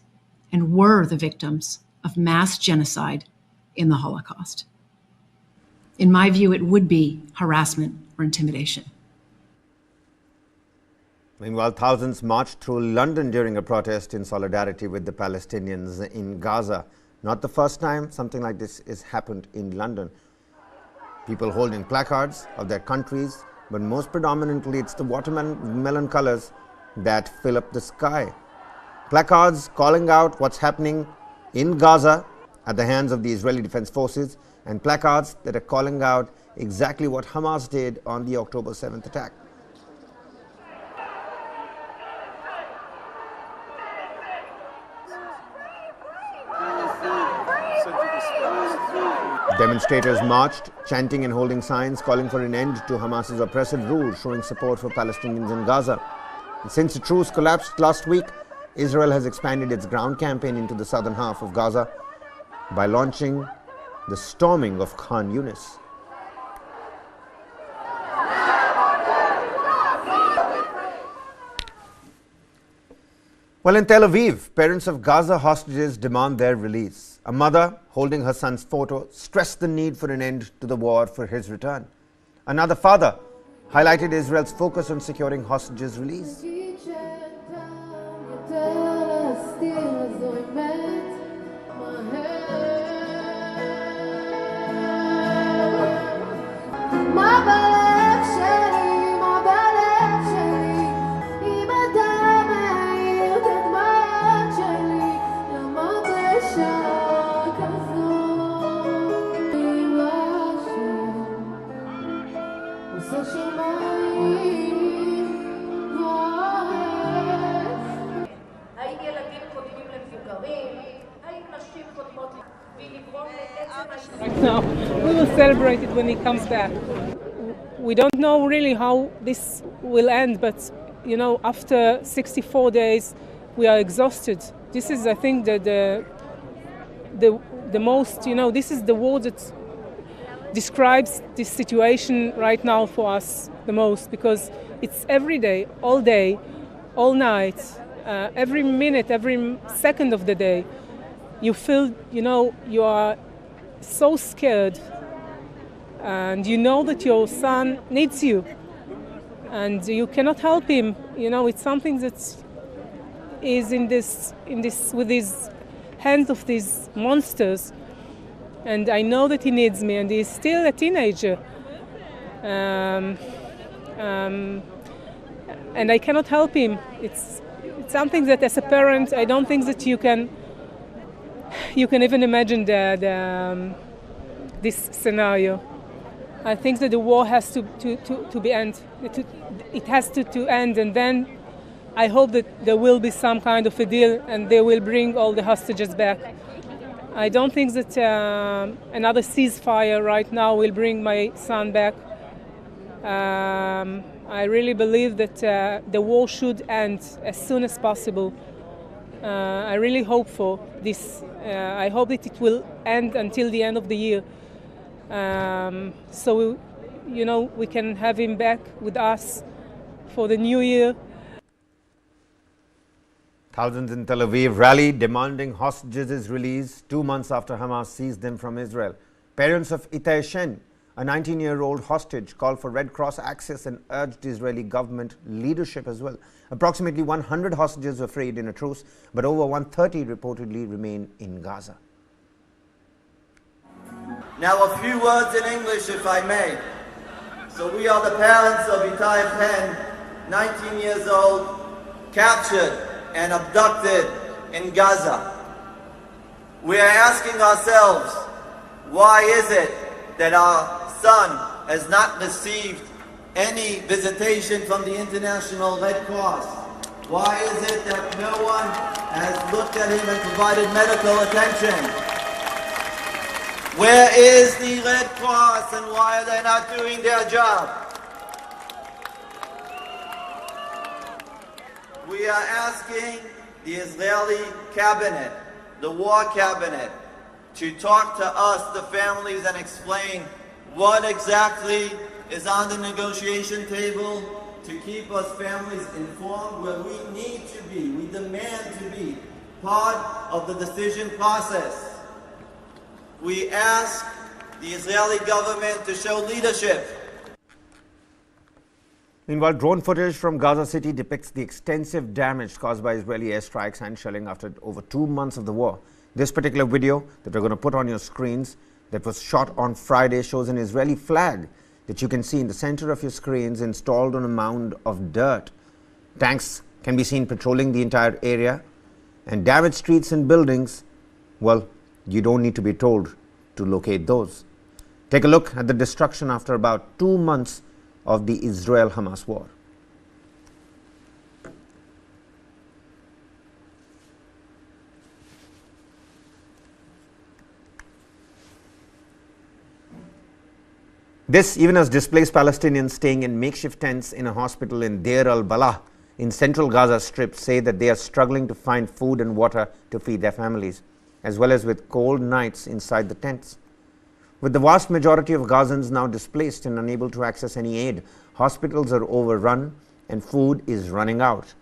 and were the victims of mass genocide in the Holocaust. In my view, it would be harassment or intimidation. Meanwhile, thousands marched through London during a protest in solidarity with the Palestinians in Gaza. Not the first time something like this has happened in London. People holding placards of their countries, but most predominantly it's the watermelon colors that fill up the sky. Placards calling out what's happening in Gaza at the hands of the Israeli Defense Forces, and placards that are calling out exactly what Hamas did on the October 7th attack. Demonstrators marched, chanting and holding signs calling for an end to Hamas's oppressive rule, showing support for Palestinians in Gaza. And since the truce collapsed last week, Israel has expanded its ground campaign into the southern half of Gaza by launching the storming of Khan Yunis. Well, in Tel Aviv, parents of Gaza hostages demand their release. A mother holding her son's photo stressed the need for an end to the war for his return. Another father highlighted Israel's focus on securing hostages' release. No, we will celebrate it when he comes back. We don't know really how this will end, but you know, after 64 days, we are exhausted. This is, I think, the most, you know, this is the word that describes this situation right now for us the most, because it's every day, all night, every minute, every second of the day. You feel, you know, you are so scared, and you know that your son needs you, and you cannot help him. You know, it's something that is in this with his hands of these monsters, and I know that he needs me, and he's still a teenager, and I cannot help him. It's something that, as a parent, I don't think that you can even imagine this scenario. I think that the war has to be end. It has to end, and then I hope that there will be some kind of a deal, and they will bring all the hostages back. I don't think that another ceasefire right now will bring my son back. I really believe that the war should end as soon as possible. I really hope for this. I hope that it will end until the end of the year. So, we can have him back with us for the new year. Thousands in Tel Aviv rallied demanding hostages' release 2 months after Hamas seized them from Israel. Parents of Itai Shen, a 19-year-old hostage, called for Red Cross access and urged Israeli government leadership as well. Approximately 100 hostages were freed in a truce, but over 130 reportedly remain in Gaza. Now a few words in English, if I may. So we are the parents of Itai Shen, 19 years old, captured and abducted in Gaza. We are asking ourselves, why is it that our son has not received any visitation from the International Red Cross? Why is it that no one has looked at him and provided medical attention? Where is the Red Cross and why are they not doing their job? We are asking the Israeli cabinet, the war cabinet, to talk to us, the families, and explain what exactly is on the negotiation table to keep us families informed where we need to be, we demand to be part of the decision process. We ask the Israeli government to show leadership. Meanwhile, drone footage from Gaza City depicts the extensive damage caused by Israeli airstrikes and shelling after over 2 months of the war. This particular video that we're going to put on your screens that was shot on Friday shows an Israeli flag that you can see in the center of your screens installed on a mound of dirt. Tanks can be seen patrolling the entire area, and damaged streets and buildings, well, you don't need to be told to locate those. Take a look at the destruction after about 2 months of the Israel-Hamas war. This even as displaced Palestinians staying in makeshift tents in a hospital in Deir al-Balah in central Gaza Strip say that they are struggling to find food and water to feed their families, as well as with cold nights inside the tents. With the vast majority of Gazans now displaced and unable to access any aid, hospitals are overrun and food is running out.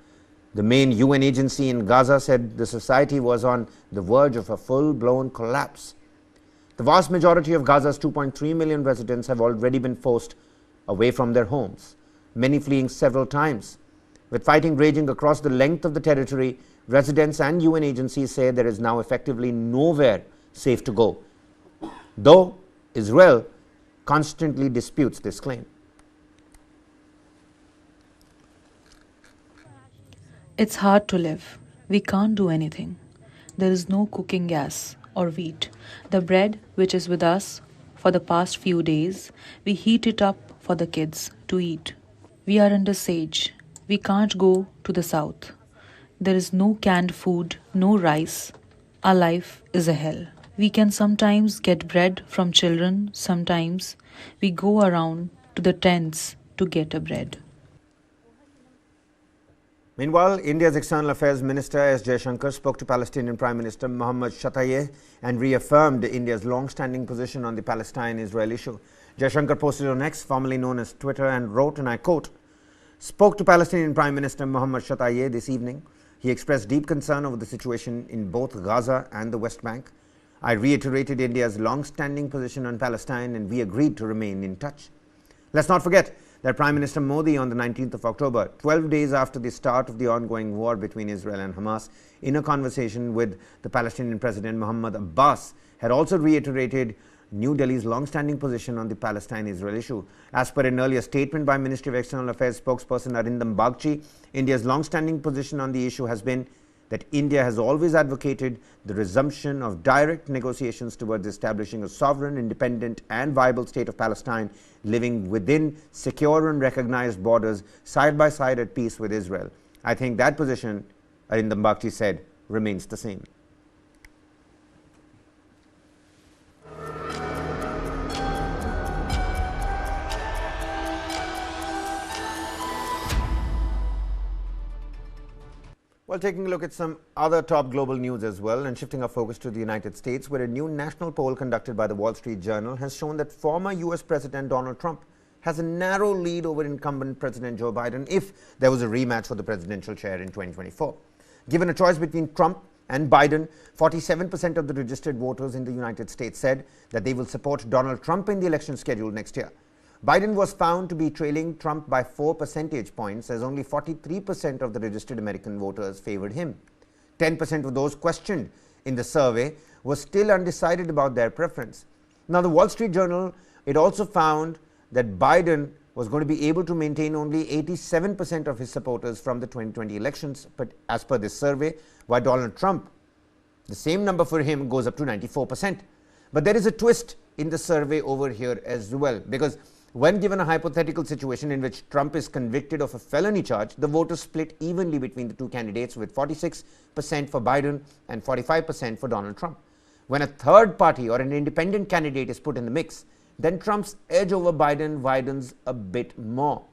The main UN agency in Gaza said the society was on the verge of a full-blown collapse. The vast majority of Gaza's 2.3 million residents have already been forced away from their homes, many fleeing several times. With fighting raging across the length of the territory, residents and UN agencies say there is now effectively nowhere safe to go, though Israel constantly disputes this claim. It's hard to live. We can't do anything. There is no cooking gas or wheat. The bread, which is with us for the past few days, we heat it up for the kids to eat. We are under siege. We can't go to the south. There is no canned food, no rice. Our life is a hell. We can sometimes get bread from children. Sometimes we go around to the tents to get a bread. Meanwhile, India's External Affairs Minister S. Jaishankar spoke to Palestinian Prime Minister Mohammad Shtayyeh and reaffirmed India's long-standing position on the Palestine-Israel issue. Jaishankar posted on X, formerly known as Twitter, and wrote, and I quote, "Spoke to Palestinian Prime Minister Mohammad Shtayyeh this evening. He expressed deep concern over the situation in both Gaza and the West Bank. I reiterated India's long-standing position on Palestine and we agreed to remain in touch." Let's not forget that Prime Minister Modi on the 19th of October, 12 days after the start of the ongoing war between Israel and Hamas, in a conversation with the Palestinian President Mahmoud Abbas, had also reiterated New Delhi's long-standing position on the Palestine-Israel issue. As per an earlier statement by Ministry of External Affairs spokesperson Arindam Bagchi, India's long-standing position on the issue has been that India has always advocated the resumption of direct negotiations towards establishing a sovereign, independent and viable state of Palestine living within secure and recognized borders side by side at peace with Israel. I think that position, Arindam Bagchi said, remains the same. Well, taking a look at some other top global news as well, and shifting our focus to the United States, where a new national poll conducted by the Wall Street Journal has shown that former U.S. President Donald Trump has a narrow lead over incumbent President Joe Biden if there was a rematch for the presidential chair in 2024. Given a choice between Trump and Biden, 47% of the registered voters in the United States said that they will support Donald Trump in the election scheduled next year. Biden was found to be trailing Trump by 4 percentage points, as only 43% of the registered American voters favored him. 10% of those questioned in the survey were still undecided about their preference. Now, the Wall Street Journal, it also found that Biden was going to be able to maintain only 87% of his supporters from the 2020 elections, but as per this survey, while Donald Trump, the same number for him goes up to 94%. But there is a twist in the survey over here as well, because when given a hypothetical situation in which Trump is convicted of a felony charge, the voters split evenly between the two candidates, with 46% for Biden and 45% for Donald Trump. When a third party or an independent candidate is put in the mix, then Trump's edge over Biden widens a bit more.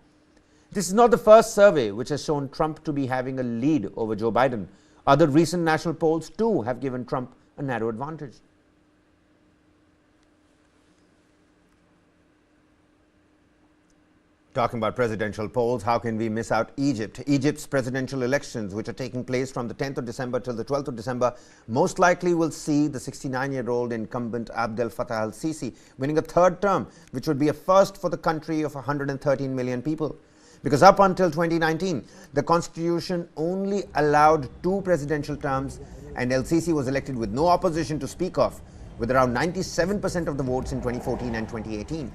This is not the first survey which has shown Trump to be having a lead over Joe Biden. Other recent national polls too have given Trump a narrow advantage. Talking about presidential polls, how can we miss out Egypt? Egypt's presidential elections, which are taking place from the 10th of December till the 12th of December, most likely will see the 69-year-old incumbent Abdel Fattah al-Sisi winning a third term, which would be a first for the country of 113 million people. Because up until 2019, the constitution only allowed 2 presidential terms, and al-Sisi was elected with no opposition to speak of, with around 97% of the votes in 2014 and 2018.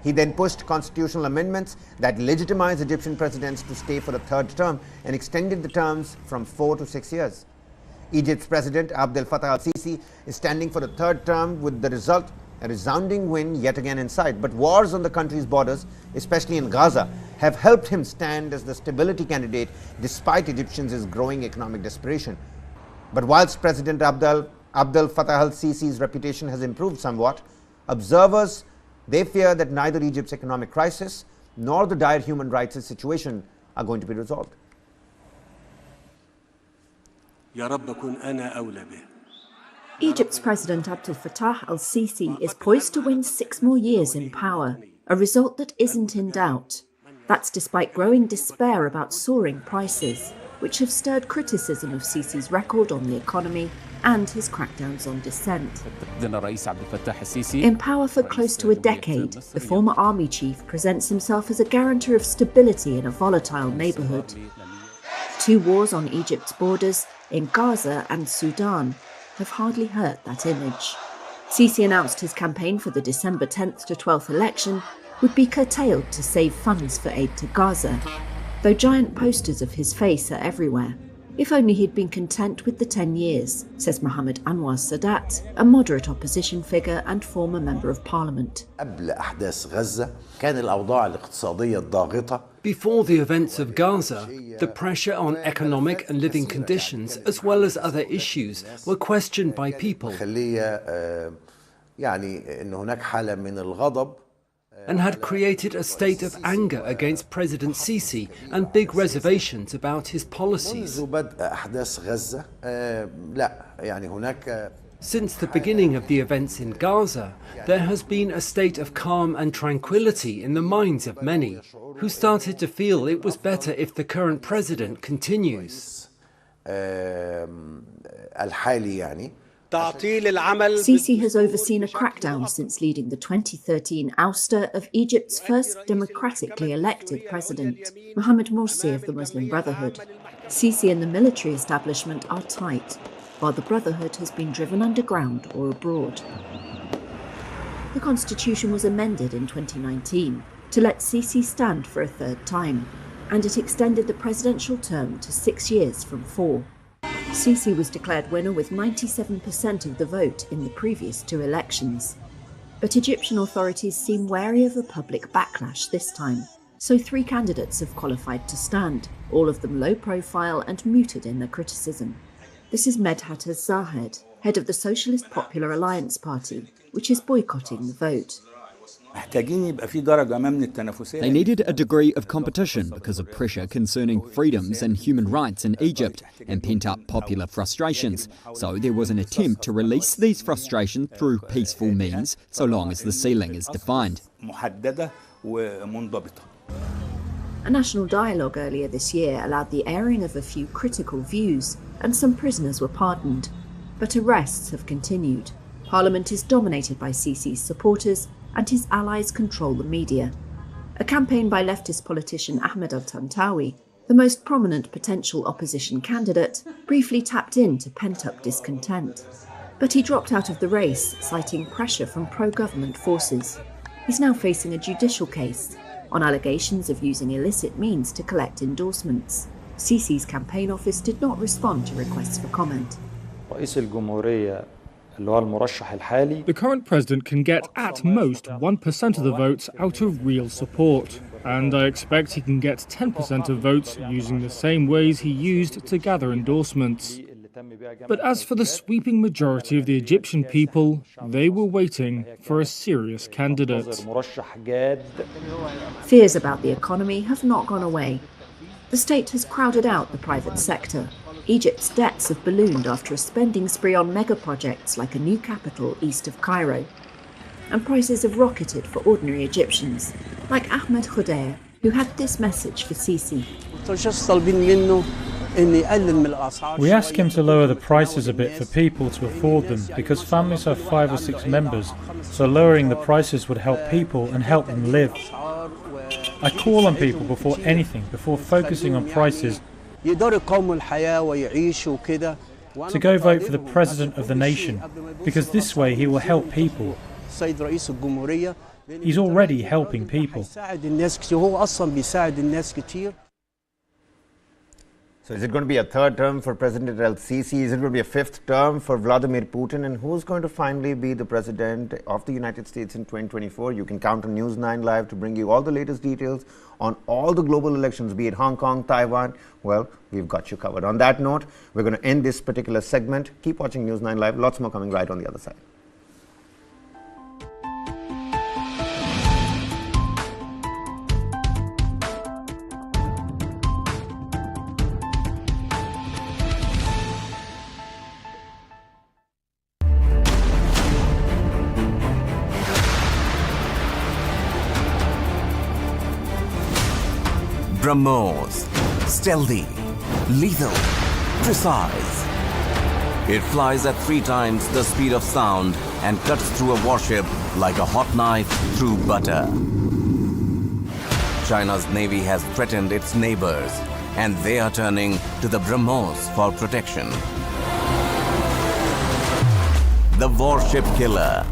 He then pushed constitutional amendments that legitimized Egyptian presidents to stay for a third term and extended the terms from 4 to 6 years. Egypt's president, Abdel Fattah al-Sisi, is standing for the third term, with the result a resounding win yet again in sight. But wars on the country's borders, especially in Gaza, have helped him stand as the stability candidate despite Egyptians' growing economic desperation. But whilst President Abdel Fattah al-Sisi's reputation has improved somewhat, observers, they fear that neither Egypt's economic crisis nor the dire human rights situation are going to be resolved. Egypt's President Abdel Fattah al-Sisi is poised to win 6 more years in power, a result that isn't in doubt. That's despite growing despair about soaring prices, which have stirred criticism of Sisi's record on the economy and his crackdowns on dissent. In power for close to a decade, the former army chief presents himself as a guarantor of stability in a volatile neighborhood. 2 wars on Egypt's borders, in Gaza and Sudan, have hardly hurt that image. Sisi announced his campaign for the December 10th to 12th election would be curtailed to save funds for aid to Gaza, though giant posters of his face are everywhere. If only he'd been content with the 10 years, says Mohammed Anwar Sadat, a moderate opposition figure and former member of parliament. Before the events of Gaza, the pressure on economic and living conditions, as well as other issues, were questioned by people and had created a state of anger against President Sisi and big reservations about his policies. Since the beginning of the events in Gaza, there has been a state of calm and tranquility in the minds of many, who started to feel it was better if the current president continues. Sisi has overseen a crackdown since leading the 2013 ouster of Egypt's first democratically elected president, Mohamed Morsi of the Muslim Brotherhood. Sisi and the military establishment are tight, while the Brotherhood has been driven underground or abroad. The constitution was amended in 2019 to let Sisi stand for a third time, and it extended the presidential term to 6 years from 4. Sisi was declared winner with 97% of the vote in the previous 2 elections. But Egyptian authorities seem wary of a public backlash this time, so 3 candidates have qualified to stand, all of them low profile and muted in their criticism. This is Medhat Az-Zahed, head of the Socialist Popular Alliance Party, which is boycotting the vote. They needed a degree of competition because of pressure concerning freedoms and human rights in Egypt and pent-up popular frustrations. So there was an attempt to release these frustrations through peaceful means, so long as the ceiling is defined. A national dialogue earlier this year allowed the airing of a few critical views, and some prisoners were pardoned. But arrests have continued. Parliament is dominated by Sisi's supporters, and his allies control the media. A campaign by leftist politician Ahmed al-Tantawi, the most prominent potential opposition candidate, briefly tapped into pent-up discontent. But he dropped out of the race, citing pressure from pro-government forces. He's now facing a judicial case on allegations of using illicit means to collect endorsements. Sisi's campaign office did not respond to requests for comment. The current president can get at most 1% of the votes out of real support, and I expect he can get 10% of votes using the same ways he used to gather endorsements. But as for the sweeping majority of the Egyptian people, they were waiting for a serious candidate. Fears about the economy have not gone away. The state has crowded out the private sector. Egypt's debts have ballooned after a spending spree on mega projects like a new capital east of Cairo. And prices have rocketed for ordinary Egyptians, like Ahmed Khudair, who had this message for Sisi. We ask him to lower the prices a bit for people to afford them, because families have 5 or 6 members, so lowering the prices would help people and help them live. I call on people before anything, before focusing on prices, to go vote for the President of the nation, because this way he will help people. He's already helping people. So is it going to be a third term for President al-Sisi? Is it going to be a 5th term for Vladimir Putin? And who's going to finally be the President of the United States in 2024? You can count on News9 Live to bring you all the latest details on all the global elections, be it Hong Kong, Taiwan. Well, we've got you covered. On that note, we're going to end this particular segment. Keep watching News9 Live. Lots more coming right on the other side. BrahMos. Stealthy, lethal, precise. It flies at 3 times the speed of sound and cuts through a warship like a hot knife through butter. China's navy has threatened its neighbors, and they are turning to the BrahMos for protection. The Warship Killer.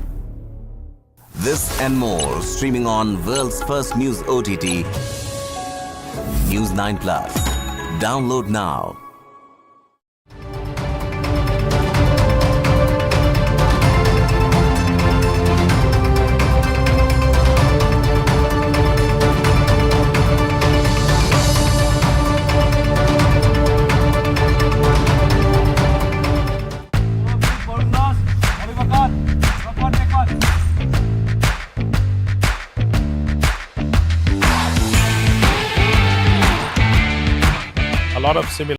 This and more streaming on world's first news OTT, News9 Plus. Download now. A lot of similar